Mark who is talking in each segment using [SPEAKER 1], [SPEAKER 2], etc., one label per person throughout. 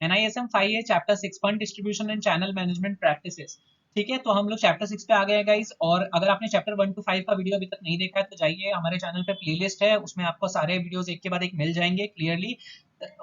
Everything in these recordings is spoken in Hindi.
[SPEAKER 1] NISM 5 है chapter 6 fund distribution and channel management practices. ठीक है, तो हम लोग चैप्टर 6 पे आ गए हैं गाइस। और अगर आपने चैप्टर 1 to 5 का वीडियो अभी तक नहीं देखा है तो जाइए, हमारे चैनल पे प्लेलिस्ट है, उसमें आपको सारे वीडियोस एक के बाद एक मिल जाएंगे क्लियरली।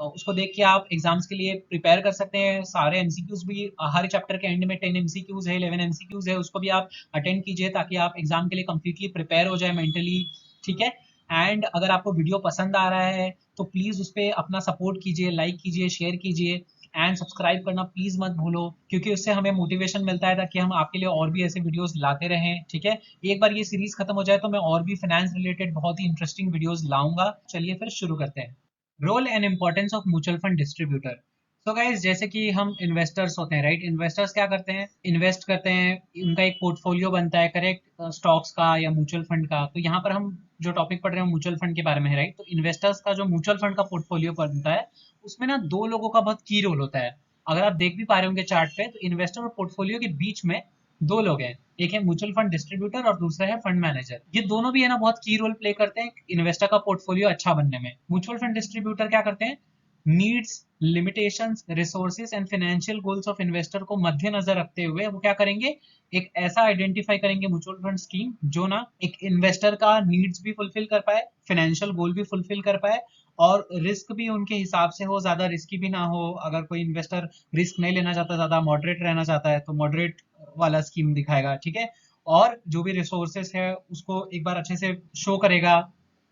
[SPEAKER 1] उसको देख के आप एग्जाम्स के लिए प्रिपेयर कर सकते हैं। सारे एमसीक्यूज भी हर चैप्टर के एंड में 10 एमसीक्यूज है, 11 एमसीक्यूज है, उसको भी आप अटेंड कीजिए ताकि आप एग्जाम के लिए कंप्लीटली प्रिपेयर हो जाए मेंटली। ठीक है, एंड अगर आपको वीडियो पसंद आ रहा है तो प्लीज उस पर अपना सपोर्ट कीजिए, लाइक कीजिए, शेयर कीजिए एंड सब्सक्राइब करना प्लीज मत भूलो, क्योंकि उससे हमें मोटिवेशन मिलता है ताकि हम आपके लिए और भी ऐसे वीडियोस लाते रहें। ठीक है, एक बार ये सीरीज खत्म हो जाए तो मैं और भी फाइनेंस रिलेटेड बहुत ही इंटरेस्टिंग वीडियोस लाऊंगा। चलिए फिर शुरू करते हैं। Role and importance of mutual fund distributor. तो गाइस, जैसे कि हम इन्वेस्टर्स होते हैं, राइट? इन्वेस्टर्स क्या करते हैं? इन्वेस्ट करते हैं, उनका एक पोर्टफोलियो बनता है, करेक्ट, स्टॉक्स का या म्यूचुअल फंड का। तो यहाँ पर हम जो टॉपिक पढ़ रहे हैं म्यूचुअल फंड के बारे में है, राइट? तो इन्वेस्टर्स का जो म्यूचुअल फंड का पोर्टफोलियो बनता है उसमें ना दो लोगों का बहुत की रोल होता है। अगर आप देख भी पा रहे होंगे चार्ट पे, तो इन्वेस्टर और पोर्टफोलियो के बीच में दो लोग हैं, एक है म्यूचुअल फंड डिस्ट्रीब्यूटर और दूसरा है फंड मैनेजर। ये दोनों भी है ना बहुत की रोल प्ले करते हैं इन्वेस्टर का पोर्टफोलियो अच्छा बनने में। म्यूचुअल फंड डिस्ट्रीब्यूटर क्या करते हैं? Needs, limitations, resources and financial goals of investor को मद्देनजर रखते हुए वो क्या करेंगे? एक ऐसा आइडेंटिफाई करेंगे म्यूचुअल फंड स्कीम जो ना एक इन्वेस्टर का नीड्स भी फुलफिल कर पाए, फाइनेंशियल गोल भी फुलफिल कर पाए और रिस्क भी उनके हिसाब से हो, ज्यादा रिस्की भी ना हो। अगर कोई इन्वेस्टर रिस्क नहीं लेना चाहता, ज्यादा मॉडरेट रहना चाहता है तो मॉडरेट वाला स्कीम दिखाएगा। ठीक है, और जो भी रिसोर्सेस है उसको एक बार अच्छे से शो करेगा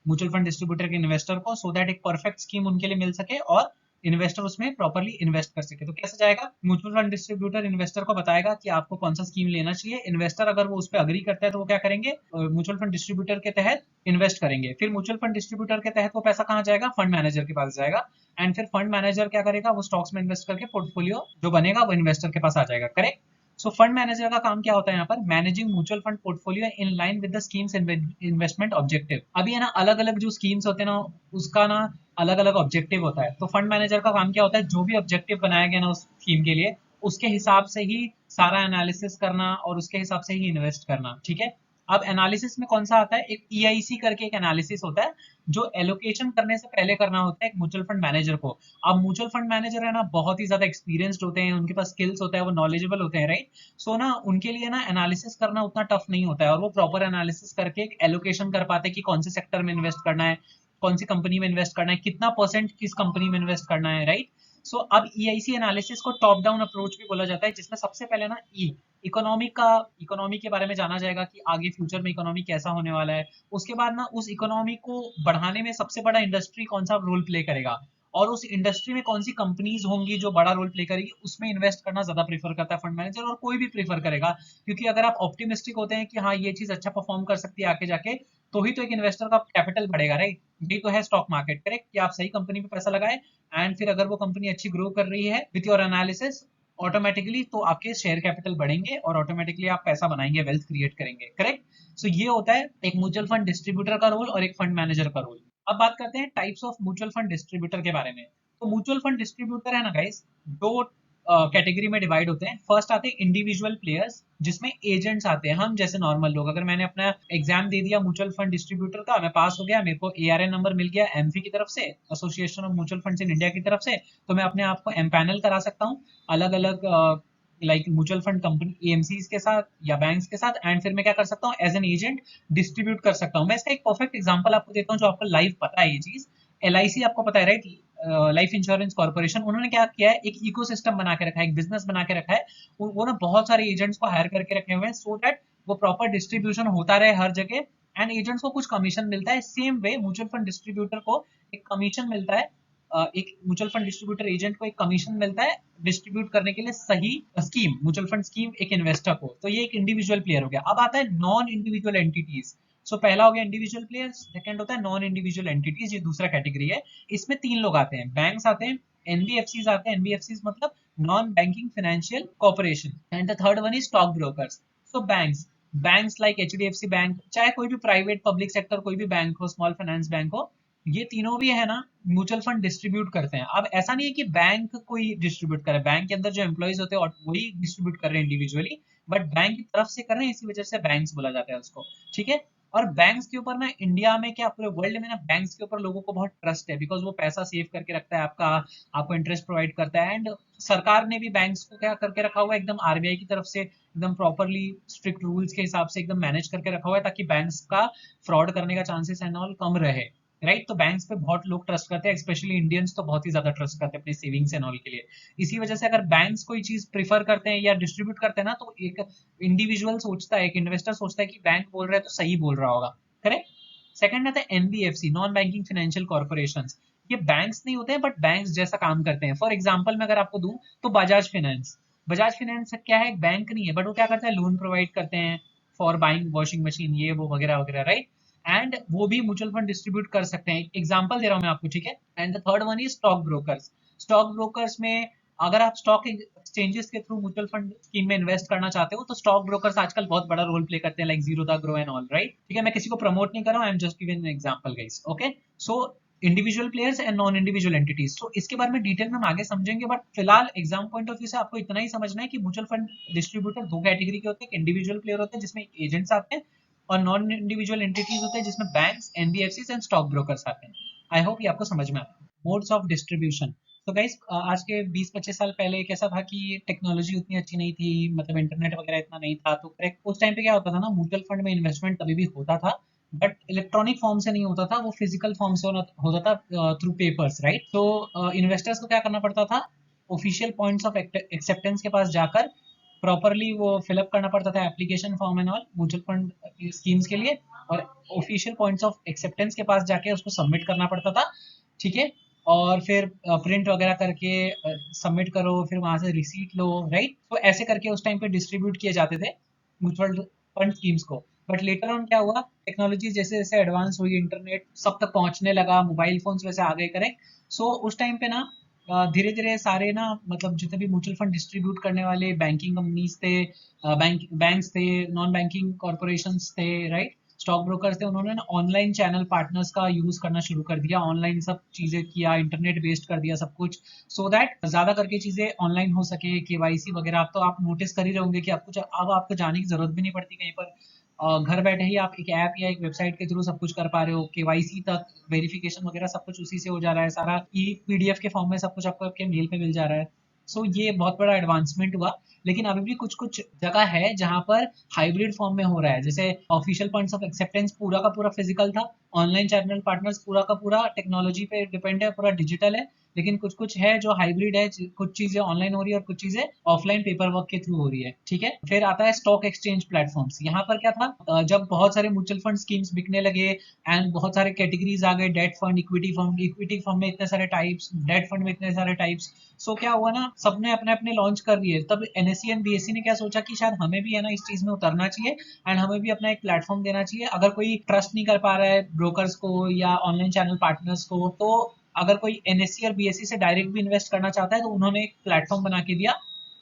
[SPEAKER 1] म्यूचुअल फंड डिस्ट्रीब्यूटर के इन्वेस्टर को, सो दैट एक परफेक्ट स्कीम उनके लिए मिल सके और इन्वेस्टर उसमें प्रॉपर्ली इन्वेस्ट कर सके। तो कैसे जाएगा? म्यूचुअल फंड डिस्ट्रीब्यूटर इन्वेस्टर को बताएगा कि आपको कौन सा स्कीम लेना चाहिए। इन्वेस्टर अगर वो उस पर अग्री करता है तो वो क्या करेंगे? म्यूचुअल फंड डिस्ट्रीब्यूटर के तहत इन्वेस्ट करेंगे। फिर म्यूचुअल फंड डिस्ट्रीब्यूटर के तहत वो पैसा कहाँ जाएगा? फंड मैनेजर के पास जाएगा। एंड फिर फंड मैनेजर क्या करेगा? वो स्टॉक्स में इन्वेस्ट करके पोर्टफोलियो जो बनेगा वो इन्वेस्टर के पास आ जाएगा। करेक्ट? सो फंड मैनेजर का काम क्या होता है यहाँ पर? Managing mutual fund portfolio in line with the schemes investment objective. अभी है ना अलग अलग जो स्कीम्स होते हैं ना उसका ना अलग अलग ऑब्जेक्टिव होता है। तो फंड मैनेजर का काम क्या होता है? जो भी ऑब्जेक्टिव बनाया गया ना उस स्कीम के लिए, उसके हिसाब से ही सारा एनालिसिस करना और उसके हिसाब से ही इन्वेस्ट करना। ठीक है, अब एनालिसिस में कौन सा आता है? एक EIC करके एक एनालिसिस होता है जो एलोकेशन करने से पहले करना होता है एक म्यूचुअल फंड मैनेजर को। अब म्यूचुअल फंड मैनेजर है ना बहुत ही ज्यादा एक्सपीरियंस्ड होते हैं, उनके पास स्किल्स होता है, वो नॉलेजेबल होते हैं, राइट? सो ना उनके लिए ना एनालिसिस करना उतना टफ नहीं होता है और वो प्रॉपर एनालिसिस करके एलोकेशन कर पाते हैं कि कौन से सेक्टर में इन्वेस्ट करना है, कौन सी कंपनी में इन्वेस्ट करना है, कितना परसेंट किस कंपनी में इन्वेस्ट करना है, राइट? सो अब EIC एनालिसिस को टॉप डाउन अप्रोच भी बोला जाता है, जिसमें सबसे पहले ना इकोनॉमी के बारे में जाना जाएगा कि आगे फ्यूचर में इकोनॉमी कैसा होने वाला है। उसके बाद ना उस इकोनॉमी को बढ़ाने में सबसे बड़ा इंडस्ट्री कौन सा रोल प्ले करेगा और उस इंडस्ट्री में कौन सी कंपनीज होंगी जो बड़ा रोल प्ले करेगी, उसमें इन्वेस्ट करना ज्यादा प्रीफर करता है फंड मैनेजर, और कोई भी प्रीफर करेगा। क्योंकि अगर आप ऑप्टिमिस्टिक होते हैं कि हाँ ये चीज अच्छा परफॉर्म कर सकती है आगे जाके, तो ही तो एक इन्वेस्टर का कैपिटल बढ़ेगा, राइट? यही तो है स्टॉक मार्केट, करेक्ट? कि आप सही कंपनी पे पैसा लगाए एंड फिर अगर वो कंपनी अच्छी ग्रो कर रही है विथ योर एनालिसिस, ऑटोमेटिकली तो आपके शेयर कैपिटल बढ़ेंगे और ऑटोमेटिकली आप पैसा बनाएंगे, वेल्थ क्रिएट करेंगे। करेक्ट? सो ये होता है एक म्यूचुअल फंड डिस्ट्रीब्यूटर का रोल और एक फंड मैनेजर का रोल। अब बात करते हैं types of mutual fund distributor के बारे में। तो म्यूचुअल फंड डिस्ट्रीब्यूटर है ना गाइस, दो कैटेगरी में डिवाइड होते हैं। फर्स्ट आते हैं इंडिविजुअल प्लेयर्स, जिसमें एजेंट्स आते हैं, हम जैसे नॉर्मल लोग। अगर मैंने अपना एग्जाम दे दिया म्यूचुअल फंड डिस्ट्रीब्यूटर का, मैं पास हो गया, मेरे को ARN नंबर मिल गया एमफी की तरफ से, association of mutual funds in India की तरफ से, तो मैं अपने आप को एम्पैनल करा सकता हूँ अलग अलग like mutual fund company AMCs के साथ या बैंक्स के साथ। एंड फिर मैं क्या कर सकता हूँ? एज एन एजेंट डिस्ट्रीब्यूट कर सकता हूँ। मैं इसका एक परफेक्ट एग्जांपल आपको देता हूँ जो आपको लाइव पता है ये चीज। LIC आपको पता है, राइट? लाइफ इंश्योरेंस कॉर्पोरेशन, उन्होंने क्या किया है? एक इकोसिस्टम बना के रखा है, एक बिजनेस बना के रखा है। वो ना बहुत सारे एजेंट्स को हायर करके रखे हुए हैं सो दैट वो प्रॉपर डिस्ट्रीब्यूशन होता रहे हर जगह एंड एजेंट्स को कुछ कमीशन मिलता है। Same way mutual fund distributor को एक कमीशन मिलता है, एक म्यूचुअल फंड डिस्ट्रीब्यूटर एजेंट को एक कमीशन मिलता है डिस्ट्रीब्यूट करने के लिए सही स्कीम, म्यूचुअल फंड स्कीम एक इन्वेस्टर को। तो ये एक इंडिविजुअल प्लेयर हो गया। अब आता है नॉन इंडिविजुअल एंटिटीज। सो पहला हो गया इंडिविजुअल प्लेयर्स, सेकंड होता है नॉन इंडिविजुअल एंटिटीज, ये दूसरा कैटेगरी है। इसमें तीन लोग आते हैं, बैंक्स आते हैं, NBFCs आते हैं, NBFCs मतलब non banking financial corporation, and the third one is stock brokers. So banks like HDFC bank, चाहे कोई भी प्राइवेट पब्लिक सेक्टर कोई भी बैंक हो, स्मॉल फाइनेंस बैंक हो, ये तीनों भी है ना म्यूचुअल फंड डिस्ट्रीब्यूट करते हैं। अब ऐसा नहीं है कि बैंक कोई डिस्ट्रीब्यूट करे, बैंक के अंदर जो एम्प्लॉइज होते हैं और वही डिस्ट्रीब्यूट कर रहे हैं इंडिविजुअली, बट बैंक की तरफ से कर रहे हैं, इसी वजह से बैंक्स बोला जाता है उसको। ठीक है, और बैंक्स के ऊपर ना इंडिया में क्या पूरे वर्ल्ड में ना बैंक्स के ऊपर लोगों को बहुत ट्रस्ट है, बिकॉज वो पैसा सेव करके रखता है आपका, आपको इंटरेस्ट प्रोवाइड करता है। एंड सरकार ने भी बैंक्स को क्या करके रखा हुआ है, एकदम आरबीआई की तरफ से एकदम प्रॉपरली स्ट्रिक्ट रूल्स के हिसाब से एकदम मैनेज करके रखा हुआ है, ताकि बैंक्स का फ्रॉड करने का चांसेस एंड ऑल कम रहे। राइट, तो बैंक्स पे बहुत लोग ट्रस्ट करते हैं, स्पेशली इंडियंस तो बहुत ही ज्यादा ट्रस्ट करते हैं अपनी सेविंग्स एंड ऑल के लिए। इसी वजह से अगर बैंक्स कोई चीज प्रीफर करते हैं या डिस्ट्रीब्यूट करते हैं ना, तो एक इंडिविजुअल सोचता है, एक इन्वेस्टर सोचता है कि बैंक बोल रहा है तो सही बोल रहा होगा। करेक्ट। सेकंड आता है NBFC, non banking financial corporation. ये बैंक्स नहीं होते हैं बट बैंक्स जैसा काम करते हैं। फॉर एग्जाम्पल मैं अगर आपको दूं तो बजाज फाइनेंस, बजाज फाइनेंस क्या है, एक बैंक नहीं है, बट वो क्या करता है, लोन प्रोवाइड करते हैं फॉर बाइंग वॉशिंग मशीन, ये वो वगैरह वगैरह। राइट, एंड वो भी म्यूचुअल फंड डिस्ट्रीब्यूट कर सकते हैं। एग्जांपल दे रहा हूं मैं आपको, ठीक है। And the third one is stock brokers. Stock brokers में अगर आप स्टॉक एक्सचेंजेस के थ्रू म्यूचुअल फंड स्कीम में इन्वेस्ट करना चाहते हो तो स्टॉक ब्रोकर्स आजकल बहुत बड़ा रोल प्ले करते हैं, like Zerodha, grow and all. Right, ठीक है, मैं किसी को प्रमोट नहीं कर रहा हूं, I am just giving an example guys. Okay, so individual players and non individual entities, तो इसके बारे में डिटेल में हम आगे समझेंगे, बट फिलहाल एग्जाम पॉइंट ऑफ व्यू से आपको इतना ही समझना है कि म्यूचुअल फंड डिस्ट्रीब्यूटर दो कैटेगरी के होते हैं। इंडिविजुअल प्लेयर होते हैं जिसमें एजेंट्स आते हैं, और नॉन इंडिविजुअल एंटिटीज होते हैं जिसमें banks, NBFCs and stock brokers आते हैं। आई होप ये आपको समझ में आया। मोड्स ऑफ डिस्ट्रीब्यूशन, तो गाइस आज के 20-25 साल पहले कैसा था कि टेक्नोलॉजी उतनी अच्छी नहीं थी, मतलब इंटरनेट वगैरह इतना नहीं था, तो करेक्ट उस टाइम पे क्या होता था ना, म्यूचुअल फंड में इन्वेस्टमेंट तभी भी होता था बट इलेक्ट्रॉनिक फॉर्म से नहीं होता था, वो फिजिकल फॉर्म से होता था थ्रू पेपर्स। राइट, तो इन्वेस्टर्स को क्या करना पड़ता था, ऑफिशियल पॉइंट्स ऑफ एक्सेप्टेंस के पास जाकर प्रॉपरली वो फिलअप करना पड़ता था application form and all mutual fund schemes के लिए, और ऑफिशियल पॉइंट्स ऑफ एक्सेप्टेंस के पास जाके उसको सबमिट करना पड़ता था। ठीक है, और फिर प्रिंट वगैरह करके सबमिट करो, फिर वहां से रिसीट लो। राइट, तो ऐसे करके उस टाइम पे डिस्ट्रीब्यूट किए जाते थे म्यूचुअल फंड स्कीम्स को। बट लेटर ऑन क्या हुआ, टेक्नोलॉजी जैसे जैसे एडवांस हुई, इंटरनेट सब तक पहुंचने लगा, मोबाइल फोन्स वैसे आ गए। करेक्ट, सो उस टाइम पे ना धीरे धीरे सारे ना, मतलब जितने भी म्यूचुअल फंड डिस्ट्रीब्यूट करने वाले बैंकिंग कंपनीज थे, बैंक्स थे, नॉन बैंकिंग कॉर्पोरेशन थे, राइट, स्टॉक ब्रोकर्स थे, उन्होंने ना ऑनलाइन चैनल पार्टनर्स का यूज करना शुरू कर दिया, ऑनलाइन सब चीजें किया, इंटरनेट बेस्ड कर दिया सब कुछ, सो दैट ज्यादा करके चीजें ऑनलाइन हो सके, केवाईसी वगैरह। अब तो आप नोटिस कर ही रहे होंगे कि अब आपको जाने की जरूरत भी नहीं पड़ती कहीं पर, घर बैठे ही आप एक ऐप या एक वेबसाइट के थ्रू सब कुछ कर पा रहे हो, केवाईसी तक वेरिफिकेशन वगैरह सब कुछ उसी से हो जा रहा है, सारा ई पीडीएफ के फॉर्म में सब कुछ आपको आपके मेल पे मिल जा रहा है। सो ये बहुत बड़ा एडवांसमेंट हुआ। लेकिन अभी भी कुछ कुछ जगह है जहां पर हाइब्रिड फॉर्म में हो रहा है, जैसे ऑफिशियल पॉइंट्स ऑफ एक्सेप्टेंस पूरा का पूरा फिजिकल था, ऑनलाइन चैनल पार्टनर्स पूरा का पूरा टेक्नोलॉजी पे डिपेंड है, पूरा डिजिटल है। लेकिन कुछ कुछ है जो हाइब्रिड है, कुछ चीजें ऑनलाइन हो रही है और कुछ चीजें ऑफलाइन पेपर वर्क के थ्रू हो रही है। ठीक है, फिर आता है स्टॉक एक्सचेंज प्लेटफॉर्म्स। यहाँ पर क्या था, जब बहुत सारे म्यूचुअल फंड स्कीम्स बिकने लगे एंड बहुत सारे कैटेगरीज आ गए, डेट फंड, इक्विटी फंड में इतने सारे टाइप्स, डेट फंड में इतने सारे टाइप्स। सो क्या हुआ ना, सबने अपने अपने लॉन्च कर दिए, तब एनएससी एंड बीएससी ने क्या सोचा कि शायद हमें भी है ना इस चीज में उतरना चाहिए एंड हमें भी अपना एक प्लेटफॉर्म देना चाहिए। अगर कोई ट्रस्ट नहीं कर पा रहा है ब्रोकर्स को या ऑनलाइन चैनल पार्टनर्स को, तो अगर कोई एनएससी और बीएससी से डायरेक्ट भी इन्वेस्ट करना चाहता है तो उन्होंने एक प्लेटफॉर्म बना के दिया।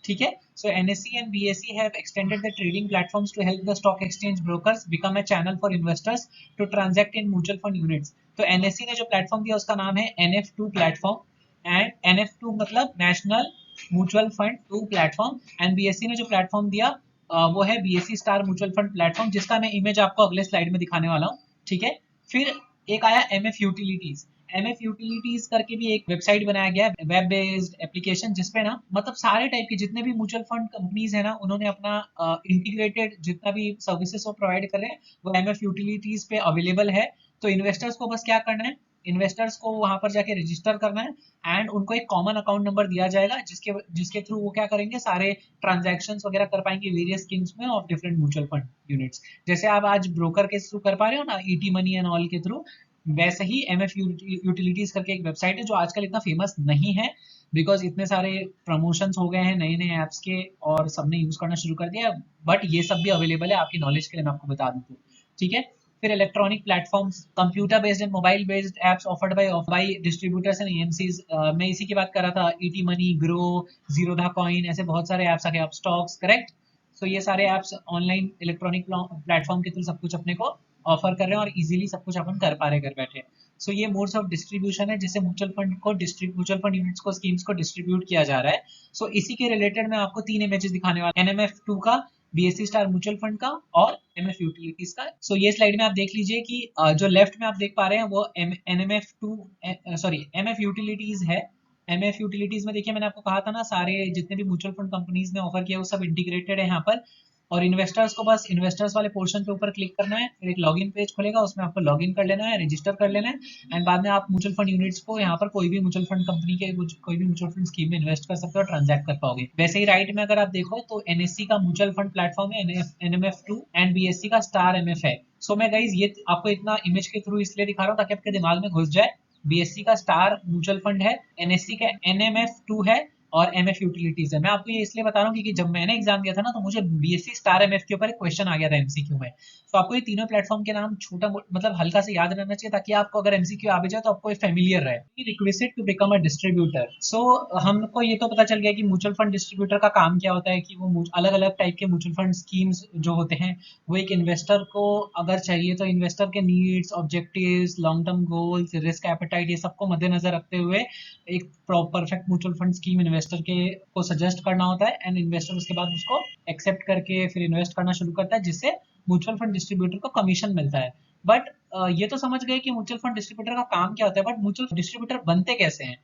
[SPEAKER 1] ठीक है, so NSE and BSE have extended the trading platforms to help the stock exchange brokers become a channel for investors to transact in mutual fund units. तो NSE ने जो प्लेटफॉर्म दिया उसका नाम है NF2 प्लेटफॉर्म, एंड NF2 मतलब national mutual fund 2 platform, and BSc ने जो प्लेटफॉर्म दिया वो है BSc star mutual fund platform, जिसका मैं इमेज आपको अगले स्लाइड में दिखाने वाला हूँ। ठीक है, फिर एक आया एमएफ यूटिलिटीज। एमएफ यूटिलिटीज करके भी एक वेबसाइट बनाया गया, वेब बेस्ड एप्लीकेशन, जिसपे ना मतलब सारे टाइप के जितने भी म्यूचुअल फंड कंपनीज है ना, उन्होंने अपना इंटीग्रेटेड जितना भी सर्विसेज वो प्रोवाइड कर रहे हैं वो एमएफ यूटिलिटीज पे अवेलेबल है। तो इन्वेस्टर्स को बस क्या करना है, इन्वेस्टर्स को वहां पर जाके रजिस्टर करना है एंड उनको एक कॉमन अकाउंट नंबर दिया जाएगा, जिसके जिसके थ्रू वो क्या करेंगे, सारे ट्रांजैक्शंस वगैरह कर पाएंगे वेरियस स्कीम्स में of different mutual fund units. जैसे आप आज ब्रोकर के थ्रू कर पा रहे हो ना, ईटी मनी एंड ऑल के थ्रू, वैसे ही एमएफ यूटिलिटीज करके एक वेबसाइट है जो आजकल इतना फेमस नहीं है, बिकॉज इतने सारे प्रमोशंस हो गए हैं नए नए ऐप्स के और सबने यूज करना शुरू कर दिया, बट ये सब भी अवेलेबल है आपकी नॉलेज के लिए, मैं आपको बता दूं तो। ठीक है, फिर electronic platforms, computer based and mobile based apps offered by distributors and AMCs. मैं इसी की बात कर रहा था, ET money, grow, Zerodha coin, ऐसे बहुत सारे एप्स आ गए, आप स्टॉक्स। करेक्ट, सो ये सारे एप्स ऑनलाइन इलेक्ट्रॉनिक प्लेटफॉर्म के थ्रू सब कुछ अपने को ऑफर कर रहे हैं और इजीली सब कुछ अपन कर पा रहे हैं घर बैठे। सो ये मोड्स ऑफ डिस्ट्रीब्यूशन है जिससे म्यूचुअल फंड यूनिट्स को, स्कीम्स को डिस्ट्रीब्यूट किया जा रहा है। सो इसी के रिलेटेड मैं आपको 3 इमेजेस दिखाने वाला, एनएमएफ 2 का, BSE स्टार म्यूचुअल फंड का और MF यूटिलिटीज का। सो ये स्लाइड में आप देख लीजिए कि जो लेफ्ट में आप देख पा रहे हैं वो NMF2 सॉरी MF यूटिलिटीज है। MF यूटिलिटीज में देखिए मैंने आपको कहा था ना, सारे जितने भी म्यूचुअल फंड कंपनीज ने ऑफर किया वो सब इंटीग्रेटेड है यहाँ पर। और इन्वेस्टर्स को बस इन्वेस्टर्स वाले पोर्शन के ऊपर क्लिक करना है, फिर एक लॉगिन पेज खुलेगा, उसमें आपको लॉगिन कर लेना है, रजिस्टर कर लेना है, एंड बाद में आप म्यूचुअल फंड यूनिट्स को यहाँ पर कोई भी म्यूचुअल फंड कंपनी के कोई भी म्यूचुअल फंड स्कीम में इन्वेस्ट कर सकते हो और ट्रांजैक्ट कर पाओगे। वैसे ही राइट में अगर आप देखो तो NSE का म्यूचुअल फंड प्लेटफॉर्म है, NMF2 एंड BSE का स्टार MF है। सो मैं गाइज ये आपको इतना इमेज के थ्रू इसलिए दिखा रहा हूँ ताकि आपके दिमाग में घुस जाए। BSE का स्टार म्यूचुअल फंड है, NSE का NMF2 है और MF यूटिलिटीज है। मैं आपको ये इसलिए बता रहा हूँ क्योंकि जब मैंने एग्जाम दिया था ना तो मुझे BSE स्टार MF के ऊपर एक क्वेश्चन आ गया था MCQ में। तो आपको ये तीनों प्लेटफॉर्म के नाम छोटा मतलब हल्का से याद रहना चाहिए ताकि आपको अगर MCQ आ भी जाए तो आपको फेमिलियर रहे। Requested to become a distributor. So हमको ये तो पता चल गया कि म्यूचुअल फंड डिस्ट्रीब्यूटर का काम क्या होता है, कि वो अलग अलग टाइप के म्यूचुअल फंड स्कीम्स जो होते हैं वो एक इन्वेस्टर को अगर चाहिए तो इन्वेस्टर के needs, objectives, long term goals, risk appetite, ये सबको मद्देनजर रखते हुए एक perfect mutual fund scheme investor के को सजेस्ट करना होता है, एंड इन्वेस्टर उसके बाद उसको एक्सेप्ट करके फिर इन्वेस्ट करना शुरू करता है, जिससे म्यूचुअल फंड डिस्ट्रीब्यूटर को कमीशन मिलता है। बट ये तो समझ गए कि म्यूचुअल फंड डिस्ट्रीब्यूटर का काम क्या होता है, बट म्यूचुअल डिस्ट्रीब्यूटर बनते कैसे हैं,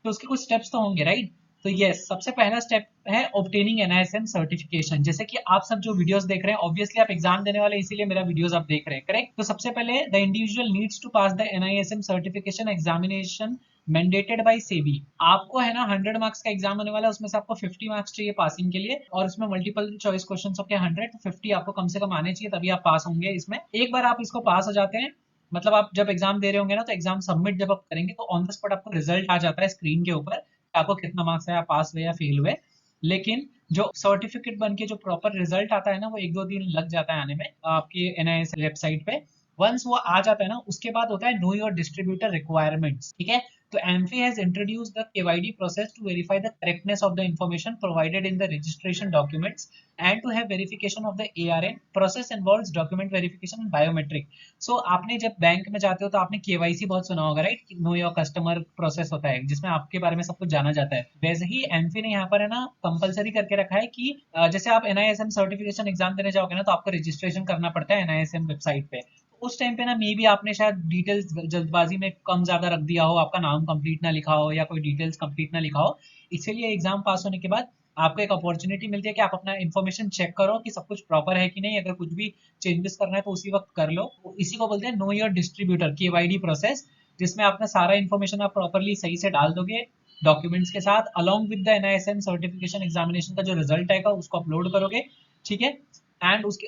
[SPEAKER 1] तो उसके कुछ स्टेप्स तो होंगे, राइट? तो यस, सबसे पहला स्टेप है ऑब्टेनिंग NISM सर्टिफिकेशन। जैसे कि आप सब जो वीडियोस देख रहे हैं, ऑब्वियसली आप एग्जाम देने वाले इसीलिए मेरा वीडियोस आप देख रहे हैं, करेक्ट? तो सबसे पहले the individual needs to pass the NISM certification examination mandated by SEBI. आपको है ना 100 मार्क्स का एग्जाम होने वाला है, उसमें से आपको 50 मार्क्स चाहिए पासिंग के लिए, और उसमें मल्टीपल चॉइस क्वेश्चन होंगे 100, तो 50 आपको कम से कम आने चाहिए, तभी आप पास होंगे इसमें। एक बार आप इसको पास हो जाते हैं, मतलब आप जब एग्जाम दे रहे होंगे ना तो एग्जाम सबमिट जब आप करेंगे तो ऑन द स्पॉट आपको रिजल्ट आ जाता है स्क्रीन के ऊपर, आपको कितना मार्क्स आया, पास हुए या फेल हुए। लेकिन जो सर्टिफिकेट बन के जो प्रॉपर रिजल्ट आता है ना, वो 1-2 दिन लग जाता है आने में आपकी NIS वेबसाइट पे। वंस वो आ जाता है ना, उसके बाद होता है नो योर डिस्ट्रीब्यूटर रिक्वायरमेंट्स, ठीक है? तो AMFI has introduced the KYD process to verify the correctness of the information provided in the registration documents and to have verification of the ARN. Process involves document verification and biometric. So आपने जब बैंक में जाते हो तो आपने KYC बहुत सुना होगा, right? Know your customer process होता है जिसमें आपके बारे में सब कुछ जाना जाता है। वैसे ही AMFI ने यहाँ पर है ना कंपलसरी करके रखा है कि जैसे आप NISM सर्टिफिकेशन एग्जाम देने जाओगे ना तो आपको रजिस्ट्रेशन करना पड़ता है NISM वेबसाइट पे। उस टाइम पे ना मे बी आपने शायद डिटेल्स जल्दबाजी में कम ज्यादा रख दिया हो, आपका नाम कंप्लीट ना लिखा हो या कोई डिटेल्स कंप्लीट ना लिखा हो, इसीलिए एग्जाम पास होने के बाद आपको एक अपॉर्चुनिटी मिलती है कि आप अपना इन्फॉर्मेशन चेक करो कि सब कुछ प्रॉपर है कि नहीं। अगर कुछ भी चेंजेस करना है तो उसी वक्त कर लो। तो इसी को बोलते हैं know your distributor, KYD process, जिसमें आपका सारा इन्फॉर्मेशन आप प्रॉपरली सही से डाल दोगे डॉक्यूमेंट्स के साथ, along with the NISM certification examination का जो रिजल्ट आएगा उसको अपलोड करोगे, ठीक है? एंड उसके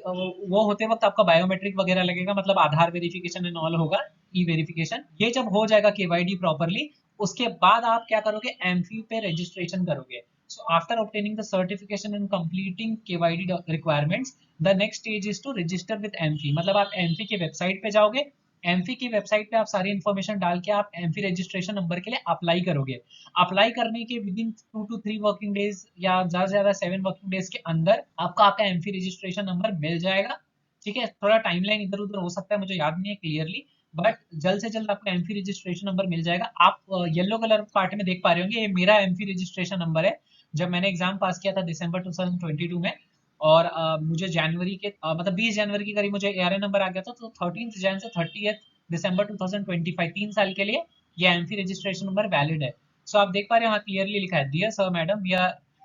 [SPEAKER 1] वो होते वक्त आपका बायोमेट्रिक वगैरह लगेगा, मतलब आधार वेरिफिकेशन एंड ऑल होगा, ई वेरिफिकेशन। ये जब हो जाएगा KYD प्रॉपरली, उसके बाद आप क्या करोगे, AMFI पे रजिस्ट्रेशन करोगे। So after obtaining the certification and completing KYD requirements, the next stage is to register with AMFI। मतलब आप AMFI की वेबसाइट पे जाओगे, AMFI की वेबसाइट पे आप सारी इन्फॉर्मेशन डाल के आप AMFI रजिस्ट्रेशन नंबर के लिए अप्लाई करोगे। अप्लाई करने के with in 2 to 3 working days या ज्यादा से ज्यादा 7 वर्किंग डेज के अंदर आपका आपका AMFI रजिस्ट्रेशन नंबर मिल जाएगा, ठीक है? थोड़ा टाइमलाइन इधर उधर हो सकता है, मुझे याद नहीं है क्लियरली, बट जल्द से जल्द आपको AMFI रजिस्ट्रेशन नंबर मिल जाएगा। आप येलो कलर पार्ट में देख पा रहे होंगे, ये मेरा AMFI रजिस्ट्रेशन नंबर है। जब मैंने एग्जाम पास किया था दिसंबर 2022 में, और मुझे जनवरी के मतलब 20 जनवरी के करीब मुझे ARN नंबर आ गया था, तो 13 जन से 30 दिसंबर 2025 3 साल के लिए ये AMFI रजिस्ट्रेशन नंबर वैलिड है। सो आप देख पा रहे हो, यहाँ क्लियरली लिखा है, dear sir madam,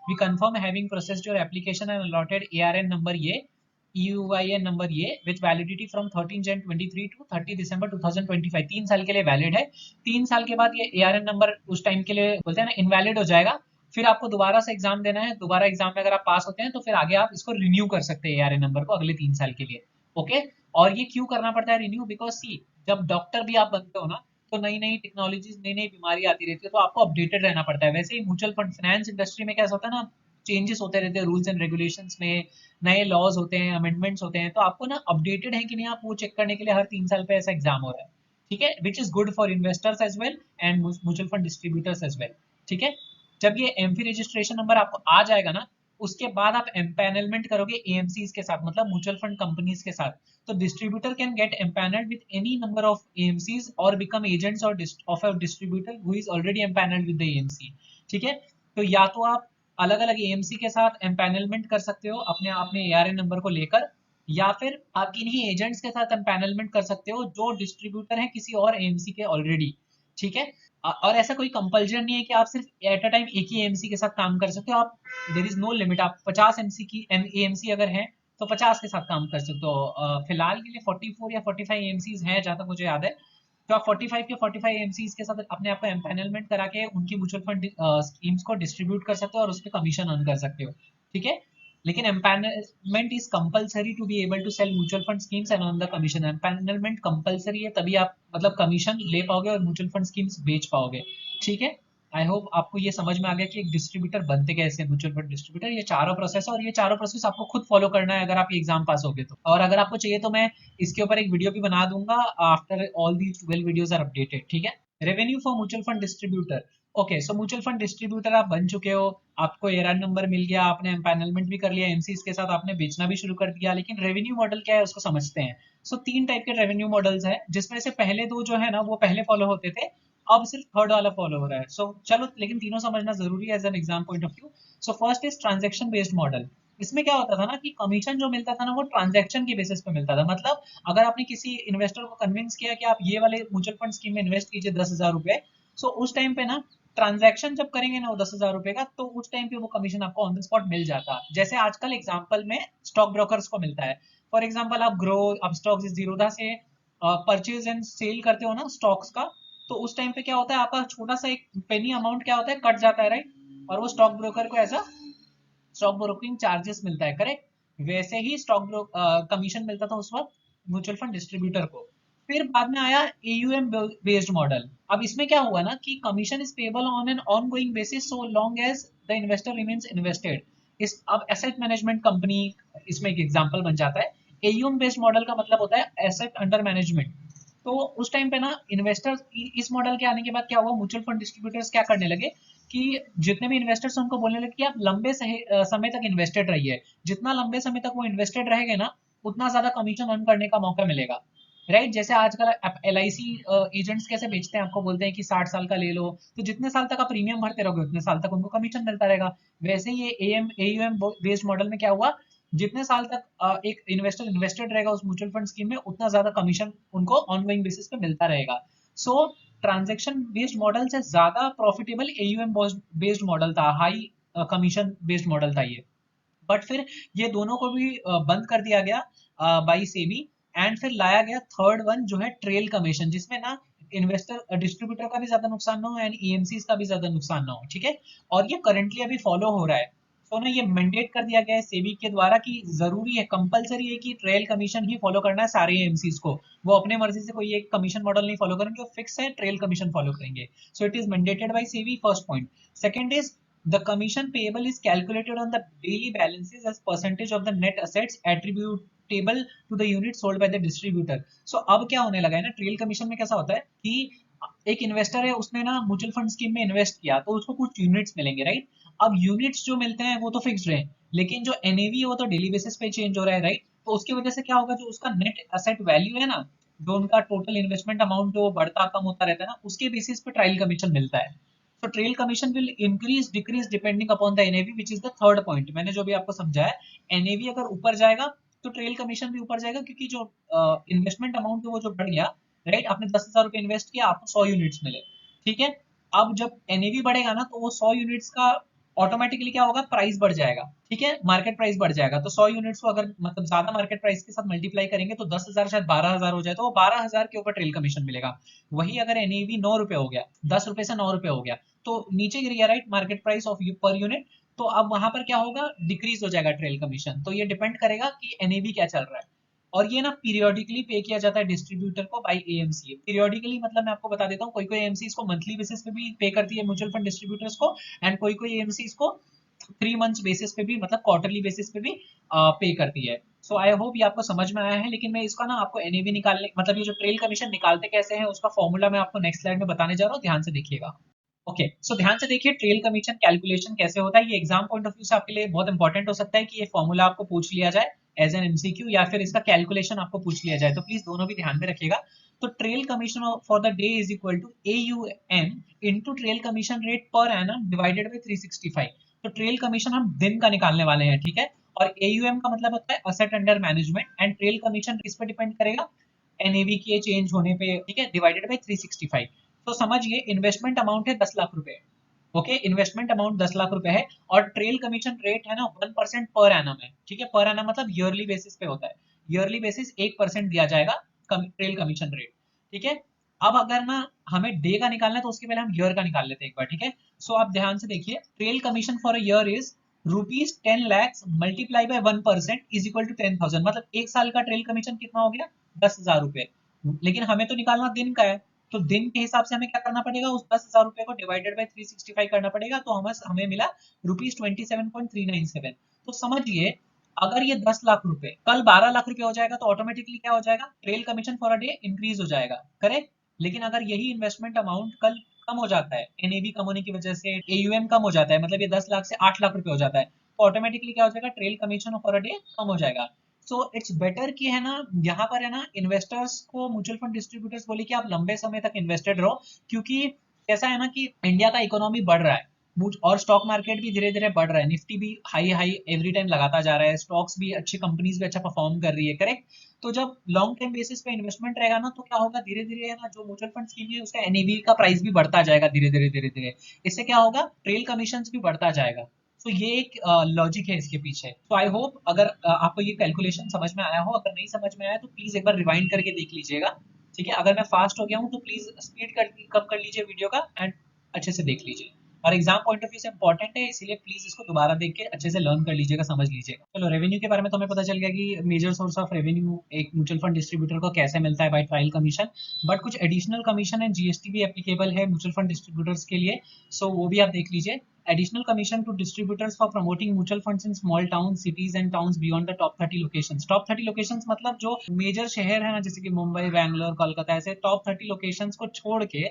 [SPEAKER 1] we confirm having processed your application and allotted ARN number ये, EUIN नंबर ये, with validity from 13 Jan 23 to 30 दिसंबर 2025, 3 साल के लिए वैलिड है। 3 साल के बाद ये ARN नंबर उस टाइम के लिए बोलते हैं ना इनवैलिड हो जाएगा, फिर आपको दोबारा से एग्जाम देना है। दोबारा एग्जाम में अगर आप पास होते हैं तो फिर आगे आप इसको रिन्यू कर सकते हैं ARN नंबर को अगले 3 साल के लिए, ओके? और ये क्यों करना पड़ता है रिन्यू? बिकॉज सी, जब डॉक्टर भी आप बनते हो ना तो नई नई टेक्नोलॉजीज, नई नई बीमारी आती रहती है, तो आपको अपडेटेड रहना पड़ता है। वैसे ही म्यूचुअल फंड फाइनेंस इंडस्ट्री में कैसा होता है ना, चेंजेस होते रहते हैं रूल्स एंड रेगुलेशंस में, नए लॉज होते हैं, अमेंडमेंट्स होते हैं, तो आपको ना अपडेटेड है कि नहीं आप वो चेक करने के लिए हर 3 साल पे ऐसा एग्जाम हो रहा है, ठीक है? Which is good for investors as well and mutual fund distributors as well, ठीक है? जब ये AMFI रजिस्ट्रेशन नंबर आपको आ जाएगा ना, उसके बाद आप एम्पैनलमेंट करोगे AMCs के साथ, मतलब म्यूचुअल फंड कंपनीज के साथ। तो distributor can get empanelled with any number of AMCs और बिकम एजेंट्स और of a distributor who is already empanelled with the AMC, ठीक है? तो या तो आप अलग अलग एएमसी के साथ एम्पैनलमेंट कर सकते हो अपने अपने एआरएन नंबर को लेकर, या फिर आप किन्हीं एजेंट्स के साथ एम्पैनलमेंट कर सकते हो जो डिस्ट्रीब्यूटर है किसी और एएमसी के ऑलरेडी। ठीक है। और ऐसा कोई कंपल्जन नहीं है कि आप सिर्फ एट अ टाइम एक ही एएमसी के साथ काम कर सकते हो। आप देर इज नो लिमिट, आप 50 एमसी की एएमसी अगर है तो 50 के साथ काम कर सकते हो। फिलहाल के लिए 44 या 45 एएमसीज हैं जहां तक मुझे याद है। तो आप 45 के 45 एमसीज के साथ अपने आप को एम्पैनलमेंट करा के उनकी म्यूचुअल फंड स्कीम्स को डिस्ट्रीब्यूट कर सकते हो और उस पर कमीशन अर्न कर सकते हो। ठीक है। लेकिन empanelment is compulsory to be able to sell mutual fund schemes and earn the commission. Empanelment compulsory है, तभी आप मतलब कमीशन ले पाओगे और म्यूचुअल फंड स्कीम्स बेच पाओगे। ठीक है। आई होप आपको ये समझ में आ गया कि एक डिस्ट्रीब्यूटर बनते कैसे, म्यूचुअल फंड डिस्ट्रीब्यूटर। ये चारों प्रोसेस है और ये चारों प्रोसेस आपको खुद फॉलो करना है अगर आप एग्जाम पास होगे तो। और अगर आपको चाहिए तो मैं इसके ऊपर एक वीडियो भी बना दूंगा after all the 12 videos are updated. ठीक है। Revenue for mutual fund distributor. Okay, so mutual fund distributor आप बन चुके हो, आपको एआरएन नंबर मिल गया, आपने एम्पैनलमेंट भी कर लिया, एमसीज के साथ आपने बेचना भी शुरू कर दिया। लेकिन रेवेन्यू मॉडल क्या है उसको समझते हैं। सो तीन टाइप के रेवेन्यू मॉडल्स हैं, जिसमें से पहले दो जो है ना वो पहले फॉलो होते थे, अब सिर्फ थर्ड वाला फॉलो हो रहा है। सो चलो, लेकिन तीनों समझना जरूरी है as an exam point of view. So first is transaction based model. इसमें क्या होता था ना कि कमीशन जो मिलता था ना वो ट्रांजैक्शन के बेसिस पे मिलता था। मतलब अगर आपने किसी इन्वेस्टर को कन्विंस किया कि आप ये वाले म्यूचुअल फंड स्कीम में इन्वेस्ट कीजिए 10,000 रुपए, सो उस टाइम पे ना ट्रांजैक्शन जब करेंगे ना वो 10,000 रुपए का, तो उस टाइम पे वो कमीशन आपको ऑन द स्पॉट मिल जाता। जैसे आजकल एग्जाम्पल में स्टॉक ब्रोकर्स को मिलता है। फॉर एग्जाम्पल आप ग्रो, अब स्टॉक्स जीरोधा से परचेज एंड सेल करते हो ना स्टॉक्स का, तो उस टाइम पे क्या होता है, आपका छोटा सा एक पेनी अमाउंट क्या होता है, कट जाता है, राइट। और वो स्टॉक ब्रोकर को ऐसा स्टॉक ब्रोकिंग चार्जेस मिलता है, करेक्ट। वैसे ही स्टॉक कमीशन मिलता था उस वक्त म्यूचुअल फंड डिस्ट्रीब्यूटर को। फिर बाद में आया एयूएम बेस्ड मॉडल। अब इसमें क्या हुआ ना कि commission is payable on an ongoing basis so long as the investor remains invested. इस अब एसेट मैनेजमेंट कंपनी इसमें एक एग्जांपल बन जाता है। एयूएम बेस्ड मॉडल का मतलब होता है एसेट अंडर मैनेजमेंट। तो उस टाइम पे ना इन्वेस्टर्स, इस मॉडल के आने के बाद क्या हुआ, म्यूचुअल फंड डिस्ट्रीब्यूटर्स क्या करने लगे कि जितने भी इन्वेस्टर्स उनको बोलने लगे कि आप लंबे समय तक इन्वेस्टेड रहिए। जितना लंबे समय तक वो इन्वेस्टेड रहेंगे ना, उतना ज्यादा कमीशन अर्न करने का मौका मिलेगा, राइट। जैसे आजकल LIC एजेंट्स कैसे बेचते हैं, आपको बोलते हैं कि 60 साल का ले लो, तो जितने साल तक आप प्रीमियम भरते रहोगे उतने साल तक उनको कमीशन मिलता रहेगा। वैसे ही ये AUM बेस्ड मॉडल में क्या हुआ, जितने साल तक एक इन्वेस्टर इन्वेस्टेड रहेगा उस म्यूचुअल फंड स्कीम में, उतना ज्यादा कमीशन उनको ऑनगोइंग बेसिस पे मिलता रहेगा। सो ट्रांजेक्शन बेस्ड मॉडल से ज्यादा प्रॉफिटेबल AUM बेस्ड मॉडल था, हाई कमीशन बेस्ड मॉडल था ये। बट फिर ये दोनों को भी बंद कर दिया गया बाई सेबी। एंड फिर लाया गया थर्ड वन जो है ट्रेल कमीशन, जिसमें ना इन्वेस्टर डिस्ट्रीब्यूटर का भी ज्यादा नुकसान ना हो एंड EMCs का भी ज्यादा नुकसान ना हो। ठीक है। और ये करंटली अभी फॉलो हो रहा है। तो ना ये मैंडेट कर दिया गया है सेबी के द्वारा कि जरूरी है, कंपलसरी है कि ट्रेल कमीशन ही फॉलो करना है सारे एएमसीज को। वो अपने मर्जी से कोई एक कमीशन मॉडल नहीं फॉलो करेंगे, वो फिक्स है, ट्रेल कमीशन फॉलो करेंगे। So it is mandated by SEBI, first point. Second is the commission payable is calculated on the daily balances as percentage of the net assets attributable to the unit sold by the distributor. So अब क्या होने लगा है ना, ट्रेल कमीशन में कैसा होता है कि एक इन्वेस्टर है, उसने ना म्यूचुअल फंड स्कीम में इन्वेस्ट किया तो उसको कुछ यूनिट्स मिलेंगे, राइट। अब यूनिट्स जो मिलते हैं वो तो फिक्स्ड रहे, लेकिन जो NAV है वो तो डेली बेसिस पे चेंज हो रहा है, राइट। तो उसकी वजह से क्या होगा, जो उसका नेट एसेट वैल्यू है ना, जो उनका टोटल इन्वेस्टमेंट अमाउंट जो बढ़ता कम होता रहता है ना, उसके बेसिस पे ट्रायल कमीशन मिलता है। तो trail commission will increase decrease depending upon the NAV, which is the third point. मैंने जो भी आपको समझाया, NAV अगर ऊपर जाएगा तो ट्रेल कमीशन भी ऊपर जाएगा, क्योंकि जो इन्वेस्टमेंट अमाउंट है वो जो बढ़ गया, राइट। आपने 10,000 रुपए इन्वेस्ट किया, आपको 100 यूनिट्स मिले, ठीक है। अब जब NAV बढ़ेगा ना, तो वो 100 यूनिट्स का ऑटोमेटिकली क्या होगा, प्राइस बढ़ जाएगा, ठीक है, मार्केट प्राइस बढ़ जाएगा। तो 100 यूनिट्स को अगर मतलब ज्यादा मार्केट प्राइस के साथ मल्टीप्लाई करेंगे तो 10,000 शायद 12,000 हो जाए, तो वो 12,000 के ऊपर ट्रेल कमीशन मिलेगा। वही अगर NAV 9 रुपए हो गया, 10 रुपए से 9 रुपए हो गया, तो नीचे गिर गया, right, market price of per unit, तो अब वहां पर क्या होगा, डिक्रीज हो जाएगा ट्रेल कमीशन। तो ये डिपेंड करेगा कि NAV क्या चल रहा है। और ये ना पीरियोडिकली पे किया जाता है डिस्ट्रीब्यूटर को बाय AMC। पीरियोडिकली मतलब मैं आपको बता देता हूँ, कोई कोई AMC इसको मंथली बेसिस पे भी पे करती है म्यूचुअल फंड डिस्ट्रीब्यूटर्स को, एंड कोई कोई AMC इसको 3 मंथ्स बेसिस पे भी, मतलब क्वार्टरली बेसिस पे भी पे करती है। सो आई होप ये आपको समझ में आया है। लेकिन मैं इसका ना आपको NAV निकालने, मतलब ये जो ट्रेल कमीशन निकालते कैसे हैं उसका फॉर्मूला मैं आपको नेक्स्ट स्लाइड में बताने जा रहा हूँ, ध्यान से देखिएगा। ओके, सो ध्यान से देखिए ट्रेल कमीशन कैलकुलेशन कैसे होता है। ये एग्जाम पॉइंट ऑफ व्यू से आपके लिए बहुत इंपॉर्टेंट हो सकता है कि ये फॉर्मूला आपको पूछ लिया जाए एज एन MCQ, या फिर इसका कैलकुलेशन आपको पूछ लिया जाए, तो प्लीज दोनों भी ध्यान में रखिएगा। तो trail commission for the day is equal to AUM into trail commission rate पर एनम डिवाइडेड बाय 365। तो ट्रेल कमीशन हम दिन का निकालने वाले हैं, ठीक है। और एयूएम का मतलब होता है asset under management, and trail commission किस पे डिपेंड करेगा, एनएवी के चेंज होने पे, ठीक है, डिवाइडेड बाय 365। तो समझिए इन्वेस्टमेंट अमाउंट है 10 लाख रुपए, ओके, इन्वेस्टमेंट अमाउंट 10 लाख रुपए है, और ट्रेल कमीशन रेट है ना 1% पर एनम है, ठीक है। पर एनम मतलब ईयरली बेसिस पे होता है, ईयरली बेसिस 1% दिया जाएगा ट्रेल कमीशन रेट, ठीक है। अब अगर ना हमें डे का निकालना है तो उसके पहले हम ईयर का निकाल लेते हैं एक बार, ठीक है। सो आप ध्यान से देखिए, trail commission for a year is rupees 10 lakhs multiply by 1% is equal to 10,000, मतलब एक साल का ट्रेल कमीशन कितना हो गया, 10,000 रुपए। लेकिन हमें तो निकालना दिन का है, तो दिन के हिसाब से हमें क्या करना पड़ेगा, उस 10,000 रुपए को डिवाइडेड बाय 365 करना पड़ेगा, तो हमें मिला रुपीज 27.397। तो समझिए अगर ये 10 लाख रुपए कल 12 लाख रुपए हो जाएगा तो ऑटोमेटिकली क्या हो जाएगा, trail commission for a day increase हो जाएगा, करेक्ट। लेकिन अगर यही इन्वेस्टमेंट अमाउंट कल कम हो जाता है, एनएवी कम होने की वजह से एयूएम कम हो जाता है, मतलब ये 10 लाख से 8 लाख रुपए हो जाता है, तो ऑटोमेटिकली क्या हो जाएगा, trail commission for a day कम हो जाएगा। सो इट्स बेटर कि है ना, यहाँ पर है ना इन्वेस्टर्स को म्यूचुअल फंड डिस्ट्रीब्यूटर्स बोले कि आप लंबे समय तक इन्वेस्टेड रहो, क्योंकि कैसा है ना कि इंडिया का इकोनॉमी बढ़ रहा है, और स्टॉक मार्केट भी धीरे धीरे बढ़ रहा है, निफ्टी भी हाई हाई एवरी टाइम लगाता जा रहा है, स्टॉक्स भी अच्छी कंपनीज भी अच्छा परफॉर्म कर रही है, करेक्ट। तो जब लॉन्ग टर्म बेसिस पे इन्वेस्टमेंट रहेगा ना, तो क्या होगा, धीरे धीरे है ना जो म्यूचुअल फंड स्कीम है उसका एनएवी का प्राइस भी बढ़ता जाएगा धीरे धीरे धीरे धीरे। इससे क्या होगा, ट्रेल कमीशन भी बढ़ता जाएगा। तो ये एक लॉजिक है इसके पीछे। तो आई होप अगर आपको ये कैलकुलेशन समझ में आया हो, अगर नहीं समझ में आया तो प्लीज एक बार रिवाइंड करके देख लीजिएगा, ठीक है। अगर मैं फास्ट हो गया हूँ तो प्लीज स्पीड कम कर लीजिए वीडियो का, एंड अच्छे से देख लीजिए, और एग्जाम पॉइंट ऑफ व्यू से इंपॉर्टेंट है, इसीलिए प्लीज इसको दोबारा देख के अच्छे से लर्न कर लीजिएगा, समझ लीजिएगा। चलो रेवेन्यू के बारे में तो हमें पता चल गया कि मेजर सोर्स ऑफ रेवेन्यू एक म्यूचुअल फंड डिस्ट्रीब्यूटर को कैसे मिलता है, बाय ट्रायल कमीशन। बट कुछ एडिशनल कमीशन एंड जीएसटी भी एप्लीकेबल है म्यूचुअल फंड डिस्ट्रीब्यूटर्स के लिए, सो वो भी आप देख लीजिए। Additional commission to distributors for promoting mutual funds in small towns, cities and towns beyond the top 30 locations. Top 30 locations मतलब जो मेजर शहर है ना, जैसे कि मुंबई, बैंगलोर, कोलकाता, ऐसे टॉप 30 लोकेशंस को छोड़ के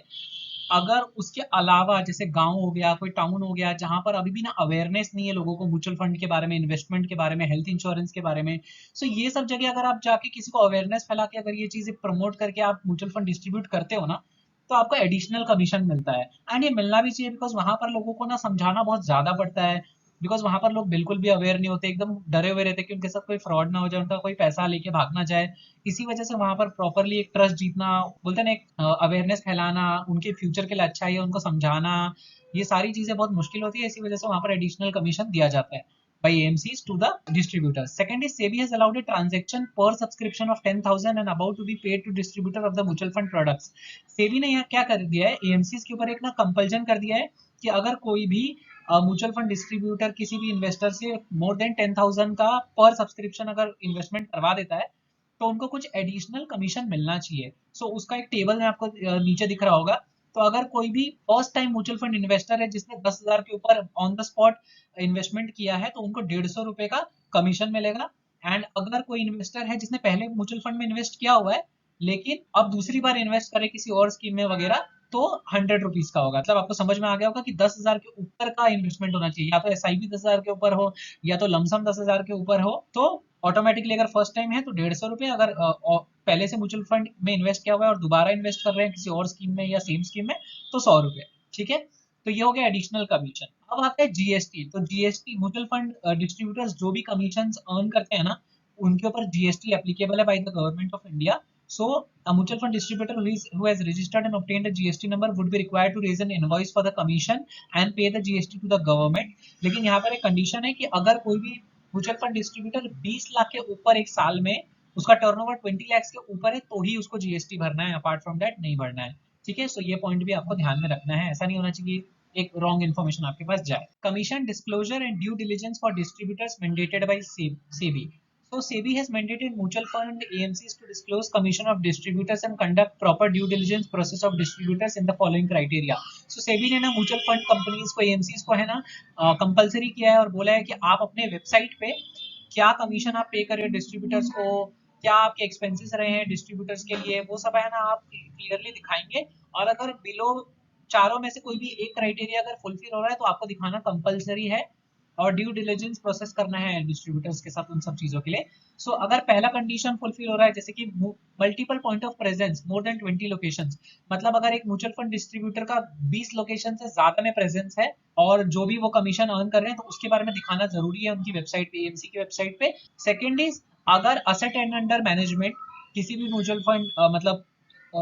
[SPEAKER 1] अगर उसके अलावा जैसे गांव हो गया, कोई टाउन हो गया, जहां पर अभी भी ना अवेयरनेस नहीं है लोगों को म्यूचुअल फंड के बारे में, इन्वेस्टमेंट के बारे में, हेल्थ इंश्योरेंस के बारे में, सो ये सब जगह अगर आप जाके किसी को अवेयरनेस फैला के अगर ये चीजें प्रमोट करके आप म्यूचुअल फंड डिस्ट्रीब्यूट करते हो ना, तो आपको एडिशनल कमीशन मिलता है। एंड ये मिलना भी चाहिए, बिकॉज वहां पर लोगों को ना समझाना बहुत ज्यादा पड़ता है, बिकॉज वहां पर लोग बिल्कुल भी अवेयर नहीं होते, एकदम डरे हुए रहते कि उनके साथ कोई फ्रॉड ना हो जाए, उनका कोई पैसा लेके भाग ना जाए। इसी वजह से वहां पर प्रॉपरली एक ट्रस्ट जीतना, बोलते हैं ना, एक अवेयरनेस फैलाना, उनके फ्यूचर के लिए अच्छा है उनको समझाना, ये सारी चीजें बहुत मुश्किल होती है, इसी वजह से वहां पर एडिशनल कमीशन दिया जाता है by AMCs to the distributors. Second is SEBI has allowed a transaction per subscription of 10,000 and about to be paid to distributor of the mutual fund products. SEBI ने यहाँ क्या कर दिया है, AMCs के ऊपर एक ना कंपल्जन कर दिया है कि अगर कोई भी म्यूचुअल फंड डिस्ट्रीब्यूटर किसी भी इन्वेस्टर से मोर देन 10,000 का पर सब्सक्रिप्शन अगर इन्वेस्टमेंट करवा देता है, तो उनको कुछ एडिशनल कमीशन मिलना चाहिए। उसका एक टेबल में आपको नीचे दिख रहा होगा। तो अगर कोई भी first time mutual fund investor है जिसने 10,000 के ऊपर ऑन द स्पॉट इन्वेस्टमेंट किया है, तो उनको 150 रुपए का कमीशन मिलेगा। एंड अगर कोई इन्वेस्टर है जिसने पहले म्यूचुअल फंड में इन्वेस्ट किया हुआ है, लेकिन अब दूसरी बार इन्वेस्ट करे किसी और स्कीम में वगैरह, तो 100 रुपीज का होगा। मतलब आपको समझ में आ गया होगा कि 10,000 के ऊपर का इन्वेस्टमेंट होना चाहिए, या तो SIP 10,000 के ऊपर हो, या तो लमसम 10,000 के ऊपर हो, तो ऑटोमेटिकली अगर फर्स्ट टाइम है तो 150 रुपए, अगर पहले से म्यूचुअल फंड में इन्वेस्ट किया हुआ है और दोबारा इन्वेस्ट कर रहे हैं किसी और स्कीम में या सेम स्कीम में, तो 100 रुपए, ठीक है। तो ये हो गया एडिशनल कमीशन। अब आता है जीएसटी। तो जीएसटी म्यूचुअल फंड डिस्ट्रीब्यूटर्स जो भी कमीशन अर्न करते हैं ना, उनके ऊपर जीएसटी एप्लीकेबल है by the government of India. So, a mutual fund distributor who has registered and obtained a GST number would be required to raise an invoice for the commission and pay the GST to the government. लेकिन यहाँ पर एक कंडीशन है कि अगर कोई भी म्यूचुअल फंड डिस्ट्रीब्यूटर 20 लाख के ऊपर एक साल में, उसका टर्नओवर 20 लाख के ऊपर है, तो ही उसको जीएसटी भरना है, अपार्ट फ्रॉम दैट नहीं भरना है, ठीक है। सो ये पॉइंट भी आपको ध्यान में रखना है, ऐसा नहीं होना चाहिए एक रॉन्ग इन्फॉर्मेशन आपके पास जाए। Commission disclosure and due diligence for distributors mandated by SEBI. So SEBI has mandated mutual fund AMCs to disclose commission of distributors and conduct proper due diligence process of distributors in the following criteria. So SEBI ने ना म्यूचुअल फंड कंपनीज को, AMCs को है ना कंपलसरी किया है और बोला है कि आप अपने वेबसाइट पे क्या कमीशन आप पे कर रहे हो डिस्ट्रीब्यूटर्स को, क्या आपके एक्सपेंसेस रहे हैं डिस्ट्रीब्यूटर्स के लिए, वो सब है ना आप क्लियरली दिखाएंगे। और अगर बिलो चारों में से कोई भी एक क्राइटेरिया अगर फुलफिल हो रहा है तो आपको दिखाना कंपलसरी है, और ड्यू डिलिजेंस प्रोसेस करना है डिस्ट्रीब्यूटर्स के साथ उन सब चीजों के लिए। सो अगर पहला कंडीशन फुलफिल हो रहा है, जैसे कि multiple point of presence more than 20 locations, मतलब अगर एक म्यूचुअल फंड डिस्ट्रीब्यूटर का 20 लोकेशन से ज्यादा में प्रेजेंस है और जो भी वो कमीशन अर्न कर रहे हैं तो उसके बारे में दिखाना जरूरी है उनकी वेबसाइट पे, एएमसी की वेबसाइट पे। सेकेंड इज, अगर असेट एंड अंडर मैनेजमेंट किसी भी म्यूचुअल फंड मतलब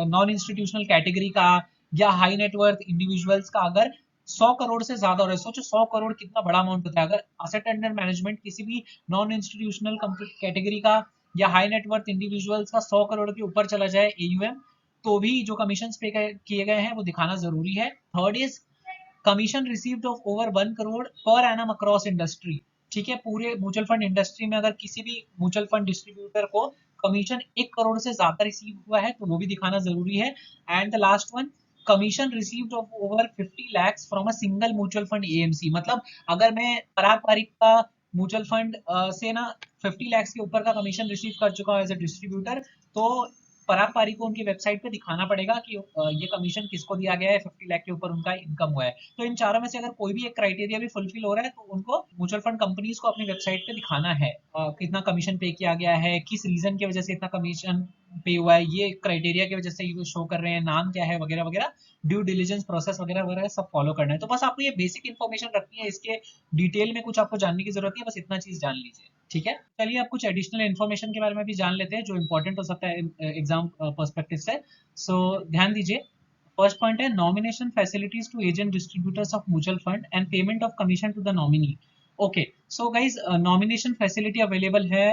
[SPEAKER 1] नॉन इंस्टीट्यूशनल कैटेगरी का या हाई नेटवर्थ इंडिविजुअल्स का अगर 100 करोड़ से ज्यादा हो रहा है, सोचो 100 करोड़ कितना बड़ा अमाउंट होता है। अगर असेट अंडर मैनेजमेंट किसी भी नॉन इंस्टीट्यूशनल कैटेगरी का या हाई नेटवर्थ इंडिविजुअल्स का 100 करोड़ के ऊपर चला जाए एयूएम, तो भी जो कमीशन पे किए गए हैं वो दिखाना जरूरी है। Third is, commission received of over 1 crore per annum across industry. ठीक है, पूरे म्यूचुअल फंड इंडस्ट्री में अगर किसी भी म्यूचुअल फंड डिस्ट्रीब्यूटर को कमीशन 1 करोड़ से ज्यादा रिसीव हुआ है तो वो भी दिखाना जरूरी है। And the last one, commission received of over 50 lakhs from a single mutual fund AMC. मतलब अगर मैं पराग पारिक का म्यूचुअल फंड से ना 50 lakhs के ऊपर का कमीशन रिसीव कर चुका हूँ एज अ डिस्ट्रीब्यूटर, तो पराग पारिक को उनकी वेबसाइट पे दिखाना पड़ेगा कि ये कमीशन किसको दिया गया है, 50 लाख के ऊपर उनका इनकम हुआ है। तो इन चारों में से अगर कोई भी एक क्राइटेरिया भी फुलफिल हो रहा है तो उनको म्यूचुअल फंड कंपनीज को अपनी वेबसाइट पे दिखाना है कितना कमीशन पे किया गया है, किस रीजन की वजह से इतना कमीशन पे हुआ है, ये क्राइटेरिया की वजह से ये शो कर रहे हैं, नाम क्या है वगैरह वगैरह, ड्यू डिलिजेंस प्रोसेस वगैरह वगैरह सब फॉलो करना है। तो बस आपको ये बेसिक इन्फॉर्मेशन रखनी है, इसके डिटेल में कुछ आपको जानने की जरूरत नहीं है, बस इतना चीज जान लीजिए। ठीक है, चलिए आप कुछ एडिशनल इन्फॉर्मेशन के बारे में भी जान लेते हैं जो इंपॉर्टेंट हो सकता है एग्जाम पर्सपेक्टिव से। सो ध्यान दीजिए, फर्स्ट पॉइंट है nomination facilities to agent distributors of mutual fund and payment of commission to the nominee. Okay, so guys nomination facility available है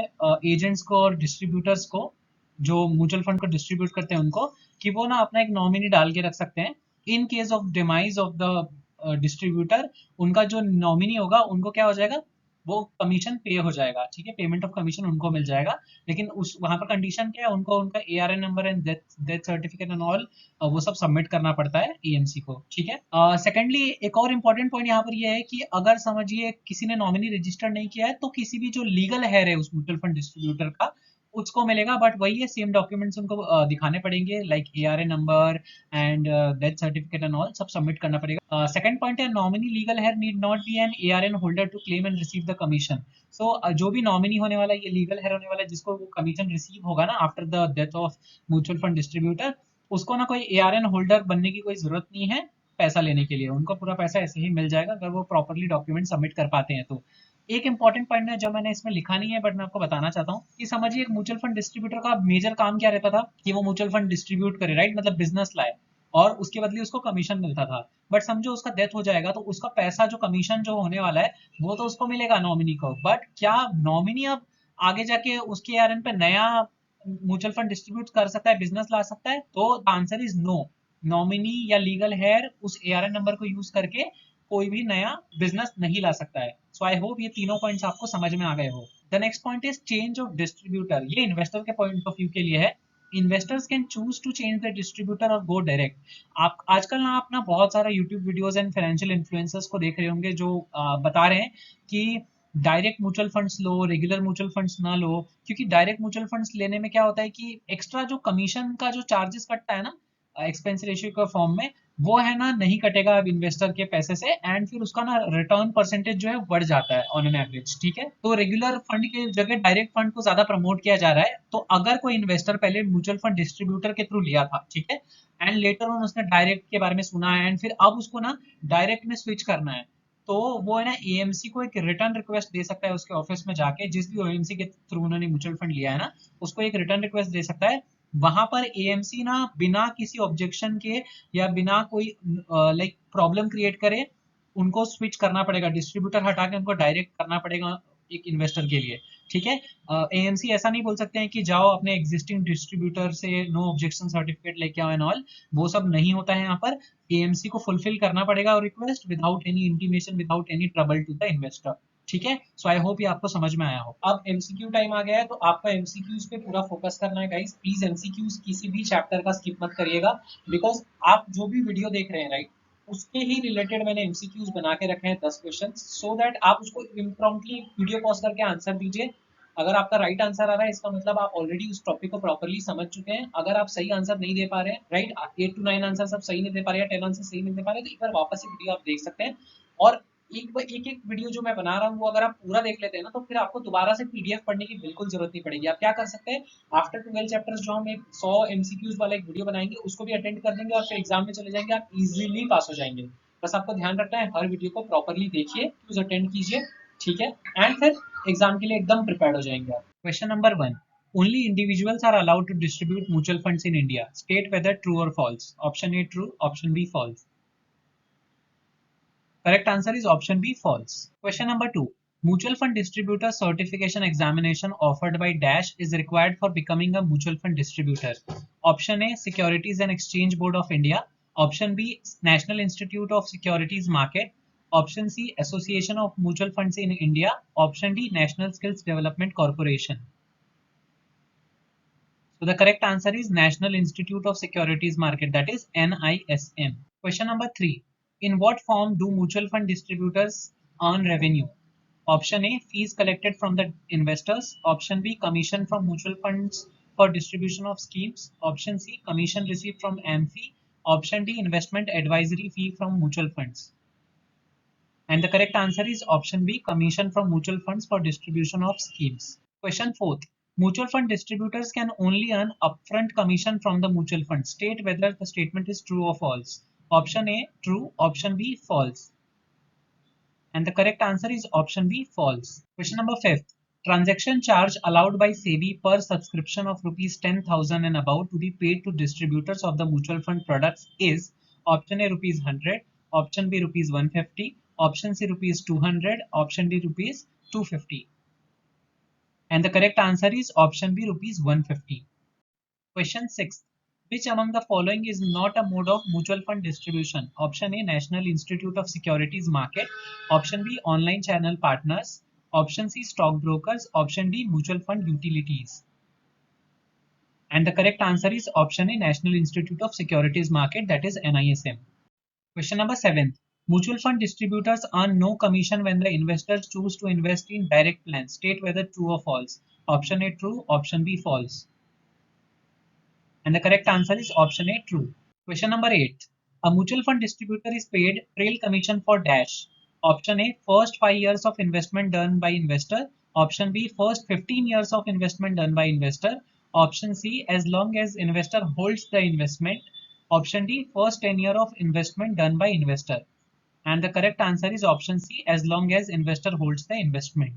[SPEAKER 1] एजेंट्स को और डिस्ट्रीब्यूटर्स को, जो म्यूचुअल फंड को डिस्ट्रीब्यूट करते हैं उनको, कि वो ना अपना एक नॉमिनी डाल के रख सकते हैं। In case of demise of the distributor, उनका जो नॉमिनी होगा उनको क्या हो जाएगा, वो कमीशन पे हो जाएगा। ठीक है, पेमेंट ऑफ कमीशन उनको मिल जाएगा, लेकिन उस वहां पर कंडीशन क्या है, उनको उनका ARN number and death certificate and all वो सब सबमिट करना पड़ता है ईएमसी को। ठीक है, सेकेंडली एक और इंपॉर्टेंट पॉइंट यहाँ पर ये है कि अगर समझिए किसी ने नॉमिनी रजिस्टर नहीं किया है तो किसी भी जो लीगल हेयर है उस म्यूचुअल फंड डिस्ट्रीब्यूटर का उसको मिलेगा, बट वही है सेम डॉक्यूमेंट्स उनको दिखाने पड़ेंगे like ARN number and death certificate and all सब सबमिट करना पड़ेगा। सेकंड पॉइंट है, nominee legal heir need not be an ARN holder to claim and receive the commission. So जो भी नॉमिनी होने वाला है, ये लीगल हेयर होने वाला है जिसको वो कमीशन रिसीव होगा ना after the death of mutual fund distributor, उसको ना कोई एआरएन होल्डर बनने की कोई जरूरत नहीं है पैसा लेने के लिए, उनको पूरा पैसा ऐसे ही मिल जाएगा अगर वो प्रॉपरली डॉक्यूमेंट सबमिट कर पाते हैं तो। एक इंपॉर्टेंट पॉइंट है जो मैंने इसमें लिखा नहीं है बट मैं आपको बताना चाहता हूँ कि समझिए एक म्यूचुअल फंड डिस्ट्रीब्यूटर का मेजर काम क्या रहता था कि वो म्यूचुअल फंड डिस्ट्रीब्यूट करे, राइट, मतलब बिजनेस लाए और उसके बदले उसको कमीशन मिलता था। बट समझो उसका डेथ हो जाएगा तो उसका पैसा जो कमीशन जो होने वाला है वो तो उसको मिलेगा नॉमिनी को, बट क्या नॉमिनी अब आगे जाके उसके आरएन पे नया म्यूचुअल फंड डिस्ट्रीब्यूट कर सकता है, बिजनेस ला सकता है? तो आंसर इज नो। नॉमिनी या लीगल हेयर उस एआरएन नंबर को यूज करके कोई भी नया बिजनेस नहीं ला सकता है। सो आई होप ये तीनों पॉइंट्स आपको समझ में आ गए हो। The next point is change of distributor. ये इन्वेस्टर के पॉइंट ऑफ व्यू के लिए है। Investors can choose to change the distributor और गो डायरेक्ट। आप आजकल ना आप ना बहुत सारा YouTube videos and financial influencers को देख रहे होंगे जो बता रहे हैं कि डायरेक्ट म्यूचुअल फंड्स लो, रेगुलर म्यूचुअल फंड्स ना लो, क्योंकि डायरेक्ट म्यूचुअल फंड्स लेने में क्या होता है कि एक्स्ट्रा जो कमीशन का जो चार्जेस कटता है ना एक्सपेंस रेशियो के फॉर्म में, वो है ना नहीं कटेगा अब इन्वेस्टर के पैसे से, एंड फिर उसका ना रिटर्न परसेंटेज जो है बढ़ जाता है ऑन एन एवरेज। ठीक है, तो रेगुलर फंड के जगह डायरेक्ट फंड को ज्यादा प्रमोट किया जा रहा है। तो अगर कोई इन्वेस्टर पहले म्यूचुअल फंड डिस्ट्रीब्यूटर के थ्रू लिया था, ठीक है, एंड लेटर ऑन उसने डायरेक्ट के बारे में सुना है एंड फिर अब उसको ना डायरेक्ट में स्विच करना है, तो वो है ना एएमसी को एक रिटर्न रिक्वेस्ट दे सकता है उसके ऑफिस में जाके, जिस भी एएमसी के थ्रू उन्होंने म्यूचुअल फंड लिया है ना उसको एक रिटर्न रिक्वेस्ट दे सकता है। वहां पर एएमसी ना बिना किसी ऑब्जेक्शन के या बिना कोई लाइक प्रॉब्लम क्रिएट करे उनको स्विच करना पड़ेगा, डिस्ट्रीब्यूटर हटा के उनको डायरेक्ट करना पड़ेगा एक इन्वेस्टर के लिए। ठीक है, एएमसी ऐसा नहीं बोल सकते हैं कि जाओ अपने एग्जिस्टिंग डिस्ट्रीब्यूटर से नो ऑब्जेक्शन सर्टिफिकेट लेके आओ एंड ऑल, वो सब नहीं होता है यहाँ पर। एएमसी को फुलफिल करना पड़ेगा और request without any intimation, without any trouble to the investor. ठीक है, सो आई होप ये आपको समझ में आया हो। अब एमसीक्यू टाइम आ गया है, तो आपका एमसीक्यूज पे पूरा फोकस करना है गाइस। प्लीज एमसीक्यूज किसी भी चैप्टर का स्किप मत करिएगा, बिकॉज आप जो भी वीडियो देख रहे हैं राइट उसके ही रिलेटेड मैंने एमसीक्यूज बना के रखे हैं 10 क्वेश्चन, सो दैट आप उसको इम्प्रॉम्प्टली वीडियो पॉज करके आंसर दीजिए। अगर आपका राइट आंसर आ रहा है इसका मतलब आप ऑलरेडी उस टॉपिक को प्रॉपरली समझ चुके हैं। अगर आप सही आंसर नहीं दे पा रहे हैं, राइट 8 to 9 आंसर सब सही नहीं दे पा रहे हैं, 10 आंसर सही नहीं दे पा रहे, तो एक बार वापस से वीडियो आप देख सकते हैं। और एक वीडियो जो मैं बना रहा हूँ वो अगर आप पूरा देख लेते हैं ना तो फिर आपको दोबारा से पीडीएफ पढ़ने की बिल्कुल जरूरत नहीं पड़ेगी। आप क्या कर सकते हैं, आफ्टर 12 चैप्टर्स जो हम एक 100 एमसीक्यूज वाला एक वीडियो बनाएंगे उसको भी अटेंड कर लेंगे और फिर एग्जाम में चले जाएंगे, आप इजीली पास हो जाएंगे। बस आपको ध्यान रखना है, हर वीडियो को प्रॉपरली देखिए, क्यूज अटेंड कीजिए, ठीक है, एंड फिर एग्जाम के लिए एकदम प्रिपेयर्ड हो जाएंगे आप। Question number 1, only individuals are allowed to distribute mutual funds in India. State whether true or false. Option A true, option B false. Correct answer is option B false. Question number 2. Mutual fund distributor certification examination offered by Dash is required for becoming a mutual fund distributor. Option A Securities and Exchange Board of India. Option B National Institute of Securities Market. Option C Association of Mutual Funds in India. Option D National Skills Development Corporation. So the correct answer is National Institute of Securities Market, that is NISM. Question number 3. In what form do mutual fund distributors earn revenue? Option A fees collected from the investors. Option B commission from mutual funds for distribution of schemes. Option C commission received from AMFI. Option D investment advisory fee from mutual funds. And the correct answer is option B commission from mutual funds for distribution of schemes. Question 4. Mutual fund distributors can only earn upfront commission from the mutual fund. State whether the statement is true or false. Option A true, option B false. And the correct answer is option B false. Question number 5. Transaction charge allowed by SEBI per subscription of rupees 10,000 and above to be paid to distributors of the mutual fund products is option A rupees 100, option B rupees 150, option C rupees 200, option D rupees 250. And the correct answer is option B rupees 150. Question 6. Which among the following is not a mode of mutual fund distribution? Option A National Institute of Securities Market. Option B Online Channel Partners. Option C Stockbrokers. Option D Mutual Fund Utilities. And the correct answer is option A National Institute of Securities Market, that is NISM. Question number 7. Mutual fund distributors earn no commission when the investors choose to invest in direct plans. State whether true or false. Option A true, option B false. And the correct answer is option A true. Question number 8. A mutual fund distributor is paid trail commission for dash. Option A first 5 years of investment done by investor. Option B first 15 years of investment done by investor. Option C as long as investor holds the investment. Option D first 10 year of investment done by investor. And the correct answer is option C as long as investor holds the investment.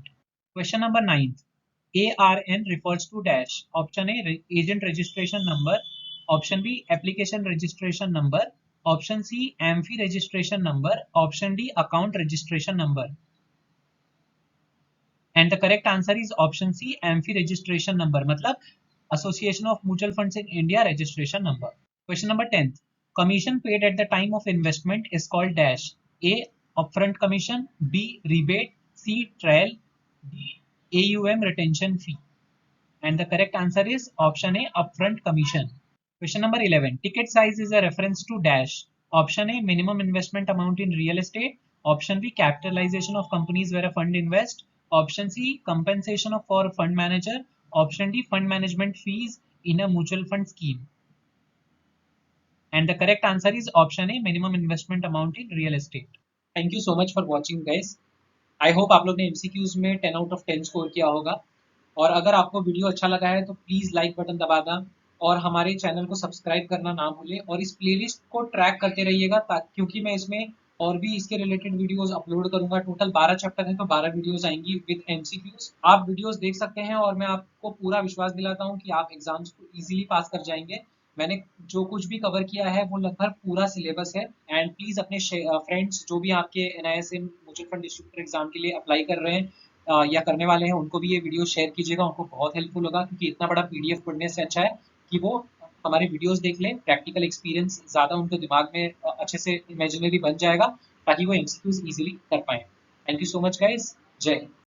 [SPEAKER 1] Question number 9. ARN refers to dash. Option A agent registration number. Option B application registration number. Option C AMFI registration number. Option D account registration number. And the correct answer is option C AMFI registration number, मतलब Association of Mutual Funds in India registration number. Question number 10. Commission paid at the time of investment is called dash. A upfront commission, B rebate, C trail, D AUM retention fee. And the correct answer is option A upfront commission. Question number 11. Ticket size is a reference to dash. Option A minimum investment amount in real estate. Option B capitalization of companies where a fund invests. Option C compensation for a fund manager. Option D fund management fees in a mutual fund scheme. And the correct answer is option A minimum investment amount in real estate. Thank you so much for watching guys. I hope आप लोग ने एमसीक्यूज में 10 आउट ऑफ 10 स्कोर किया होगा। और अगर आपको वीडियो अच्छा लगा है तो प्लीज़ लाइक बटन दबाना और हमारे चैनल को सब्सक्राइब करना ना भूलें और इस प्लेलिस्ट को ट्रैक करते रहिएगा, क्योंकि मैं इसमें और भी इसके रिलेटेड वीडियोस अपलोड करूंगा। टोटल 12 चैप्टर हैं तो 12 वीडियोस आएंगी विद एमसीक्यूज। आप वीडियोस देख सकते हैं और मैं आपको पूरा विश्वास दिलाता हूँ कि आप एग्जाम्स को ईजिली पास कर जाएंगे। मैंने जो कुछ भी कवर किया है वो लगभग पूरा सिलेबस है। एंड प्लीज़ अपने फ्रेंड्स जो भी आपके NISM mutual fund distributor exam के लिए अप्लाई कर रहे हैं या करने वाले हैं, उनको भी ये वीडियो शेयर कीजिएगा, उनको बहुत हेल्पफुल होगा। क्योंकि इतना बड़ा PDF पढ़ने से अच्छा है कि वो हमारे वीडियोस देख लें, प्रैक्टिकल एक्सपीरियंस ज़्यादा उनके दिमाग में अच्छे से इमेजिनरी बन जाएगा ताकि वो MCQs ईजिली कर पाएँ। Thank you so much guys, जय हिंद।